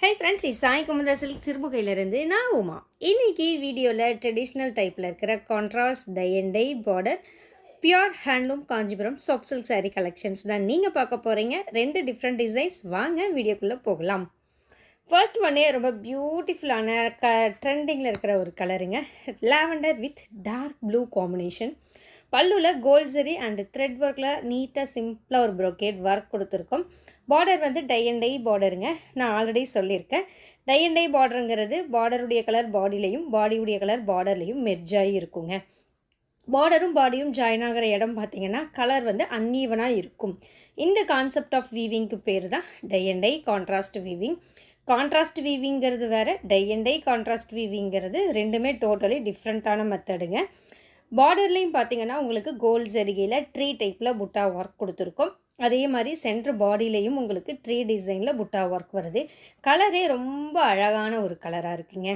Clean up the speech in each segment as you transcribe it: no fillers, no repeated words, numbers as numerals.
Hey friends, it's Sai Kumada Silk Sirbukayilarundu நான் உமா. இன்னைக்கு வீடியோல ட்ரெடிஷனல் டைப்ல இருக்கிற contrast tie and tie border pure handloom Kanchipuram soft silk saree collections தான் நீங்க பார்க்க போறீங்க. ரெண்டு டிஃபரண்ட் டிசைன்ஸ். வாங்க வீடியோக்குள்ள போகலாம். ஃபர்ஸ்ட் ஒன்னே ரொம்ப பியூட்டிஃபுல்லான ட்ரெண்டிங்ல இருக்கிற ஒரு கலருங்க. Lavender with dark blue combination. பல்லுல கோல்ட் ஜரி அண்ட் த்ரெட் ஒர்க்கில் நீட்டாக சிம்பிளாக ஒரு ப்ரோக்கேட் ஒர்க் கொடுத்துருக்கோம். பார்டர் வந்து டை அண்ட் டை பார்டருங்க. நான் ஆல்ரெடி சொல்லியிருக்கேன். டை அண்ட் டை பார்டருங்கிறது பார்டருடைய கலர் பாடியிலையும் பாடியுடைய கலர் பார்டர்லையும் மெர்ஜாகி இருக்குங்க. பார்டரும் பாடியும் ஜாயின் ஆகிற இடம் பார்த்திங்கன்னா கலர் வந்து அன்ஈவனாக இருக்கும். இந்த கான்செப்ட் ஆஃப் வீவிங்க்கு பேர் தான் tie and dye contrast weaving. Contrast வீவிங்கிறது வேறு, டை அண்ட் டை கான்ட்ராஸ்ட் வீவிங்கிறது ரெண்டுமே டோட்டலி டிஃப்ரெண்ட்டான மெத்தடுங்க. பார்டர்லேயும் பார்த்தீங்கன்னா உங்களுக்கு கோல்ட் ஜரிகையில் ட்ரீ டைப்பில் புட்டா ஒர்க் கொடுத்துருக்கோம். அதே மாதிரி சென்டர் பாடியிலையும் உங்களுக்கு ட்ரீ டிசைனில் புட்டா ஒர்க் வருது. கலரே ரொம்ப அழகான ஒரு கலராக இருக்குங்க.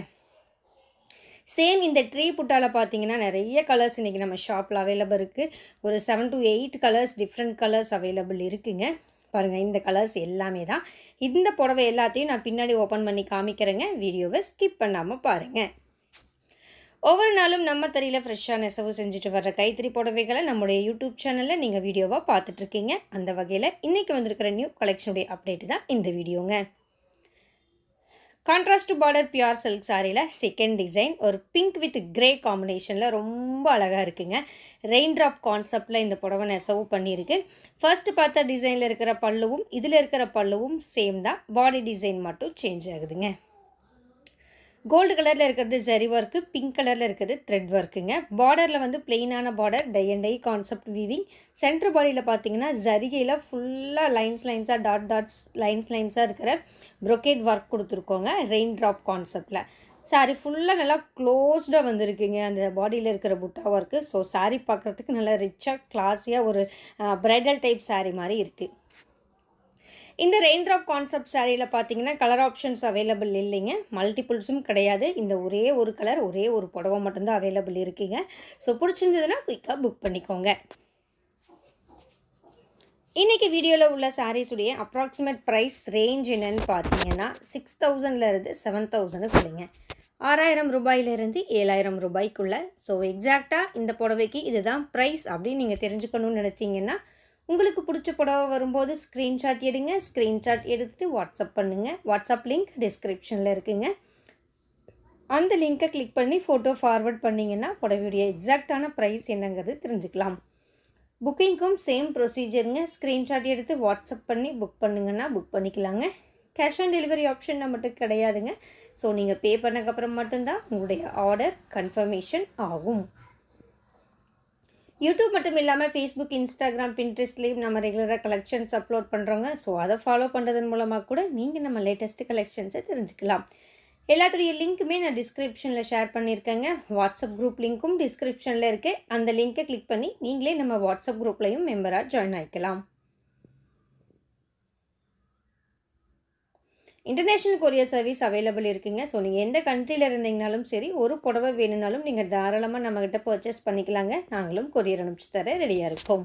சேம் இந்த ட்ரீ புட்டாவில் பார்த்தீங்கன்னா நிறைய கலர்ஸ் இன்றைக்கி நம்ம ஷாப்பில் அவைலபிள் இருக்குது. ஒரு 7 to 8 colours different colours available இருக்குங்க. பாருங்கள், இந்த கலர்ஸ் எல்லாமே தான். இந்த புடவை எல்லாத்தையும் நான் பின்னாடி ஓப்பன் பண்ணி காமிக்கிறேங்க. வீடியோவை ஸ்கிப் பண்ணாமல் பாருங்கள். ஒவ்வொரு நாளும் நம்ம தறியில் ஃப்ரெஷ்ஷாக நெசவு செஞ்சுட்டு வர்ற கைத்தறி புடவைகளை நம்முடைய யூடியூப் சேனலில் நீங்கள் வீடியோவாக பார்த்துட்ருக்கீங்க. அந்த வகையில் இன்றைக்கி வந்திருக்கிற நியூ கலெக்ஷனுடைய அப்டேட் தான் இந்த வீடியோங்க. கான்ட்ராஸ்ட் பார்டர் பியூர் சில்க் சாரியில் செகண்ட் டிசைன் ஒரு பிங்க் வித் கிரே காம்பினேஷனில் ரொம்ப அழகாக இருக்குங்க. ரெயின் ட்ராப் கான்செப்டில் இந்த புடவை நெசவு பண்ணியிருக்கு. ஃபர்ஸ்ட்டு பார்த்த டிசைனில் இருக்கிற பல்லுவும் இதில் இருக்கிற பல்லுவும் சேம் தான். பாடி டிசைன் மட்டும் சேஞ்ச் ஆகுதுங்க. கோல்டு கலரில் இருக்கிறது ஜரி ஒர்க்கு, பிங்க் கலரில் இருக்கிறது த்ரெட் ஒர்க்குங்க. பார்டரில் வந்து பிளெயினான border tie and dye concept weaving. Centre பாடியில் பார்த்தீங்கன்னா ஜரிகையில் ஃபுல்லாக லைன்ஸாக டாட்ஸ் லைன்ஸாக இருக்கிற ப்ரொக்கேட் ஒர்க் கொடுத்துருக்கோங்க. ரெயின் ட்ராப் கான்செப்டில் சாரீ ஃபுல்லாக நல்லா க்ளோஸ்டாக வந்திருக்குங்க அந்த பாடியில் இருக்கிற புட்டா ஒர்க்கு. ஸோ சாரீ பார்க்குறதுக்கு நல்லா ரிச்சாக கிளாஸியாக ஒரு ப்ரைடல் டைப் சாரீ மாதிரி இருக்குது. இந்த ரெயின் ட்ராப் கான்செப்ட் சாரியில் பார்த்தீங்கன்னா கலர் ஆப்ஷன்ஸ் அவைலபிள் இல்லைங்க. மல்டிபிள்ஸும் கிடையாது. இந்த ஒரே ஒரு கலர் ஒரே ஒரு புடவை மட்டும்தான் அவைலபிள் இருக்குங்க. ஸோ பிடிச்சிருந்ததுன்னா குயிக்காக புக் பண்ணிக்கோங்க. இன்றைக்கி வீடியோவில் உள்ள சாரீஸுடைய அப்ராக்சிமேட் ப்ரைஸ் ரேஞ்ச் என்னன்னு பார்த்தீங்கன்னா 6000லேருந்து 7000க்குள்ளேங்க. 6000 ரூபாயிலிருந்து 7000 ரூபாய்க்குள்ளே. ஸோ எக்ஸாக்டாக இந்த புடவைக்கு இதுதான் ப்ரைஸ் அப்படின்னு நீங்கள் தெரிஞ்சுக்கணும்னு நினச்சிங்கன்னா உங்களுக்கு பிடிச்ச புடவை வரும்போது ஸ்க்ரீன்ஷாட் எடுங்க. ஸ்க்ரீன்ஷாட் எடுத்துகிட்டு வாட்ஸ்அப் பண்ணுங்கள். வாட்ஸ்அப் லிங்க் டிஸ்கிரிப்ஷனில் இருக்குங்க. அந்த லிங்க்கை கிளிக் பண்ணி ஃபோட்டோ ஃபார்வர்ட் பண்ணிங்கன்னா புடவையுடைய எக்ஸாக்டான ப்ரைஸ் என்னங்கிறது தெரிஞ்சுக்கலாம். புக்கிங்க்கும் சேம் ப்ரொசீஜருங்க. ஸ்க்ரீன்ஷாட் எடுத்து வாட்ஸ்அப் பண்ணி புக் பண்ணுங்கன்னா புக் பண்ணிக்கலாங்க. கேஷ் ஆன் டெலிவரி ஆப்ஷன் நம்மகிட்ட கிடையாதுங்க. ஸோ நீங்கள் பே பண்ணக்கப்புறம் மட்டும்தான் உங்களுடைய ஆர்டர் கன்ஃபர்மேஷன் ஆகும். யூடியூப் மட்டும் இல்லாமல் ஃபேஸ்புக், இன்ஸ்டாகிராம், பின்ட்ரெஸ்ட்லேயும் நம்ம ரெகுலராக கலெக்ஷன்ஸ் அப்லோட் பண்ணுறோங்க. ஸோ அதை ஃபாலோ பண்ணுறதன் மூலமாக கூட நீங்கள் நம்ம லேட்டஸ்ட்டு கலெக்ஷன்ஸை தெரிஞ்சுக்கலாம். எல்லாத்துடைய லிங்க்குமே நான் டிஸ்கிரிப்ஷனில் ஷேர் பண்ணியிருக்கேங்க. வாட்ஸ்அப் குரூப் லிங்க்கும் டிஸ்கிரிப்ஷனில் இருக்குது. அந்த லிங்க்கை கிளிக் பண்ணி நீங்களே நம்ம வாட்ஸ்அப் குரூப்லையும் மெம்பராக ஜாயின் ஆகிக்கலாம். இன்டர்நேஷ்னல் கொரியர் சர்வீஸ் அவைலபிள் இருக்குங்க. ஸோ நீங்கள் எந்த கண்ட்ரியில் இருந்தீங்கனாலும் சரி, ஒரு புடவை வேணும்னாலும் நீங்கள் தாராளமாக நம்மக்கிட்ட பர்ச்சேஸ் பண்ணிக்கலாங்க. நாங்களும் கொரியர் அனுப்பிச்சு தர ரெடியாக இருக்கோம்.